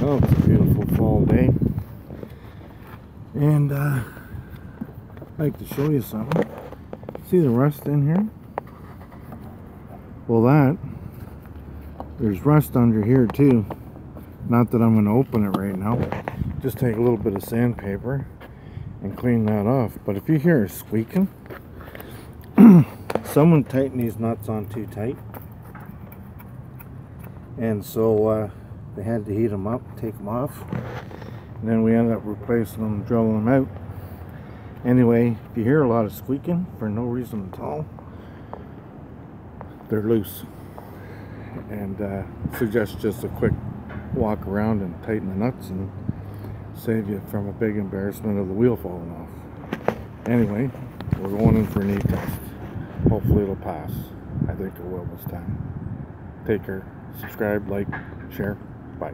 Oh, it's a beautiful fall day, and I'd like to show you something. See the rust in here? Well, there's rust under here too. Not that I'm going to open it right now. Just take a little bit of sandpaper and clean that off. But if you hear it squeaking, someone tightened these nuts on too tight, and so they had to heat them up, take them off, and then we ended up replacing them, drilling them out. Anyway, if you hear a lot of squeaking for no reason at all, they're loose, and suggest just a quick walk around and tighten the nuts and save you from a big embarrassment of the wheel falling off. Anyway, we're going in for an etest. Hopefully it'll pass. I think it will this time. Take care. Subscribe, like, share. Bye.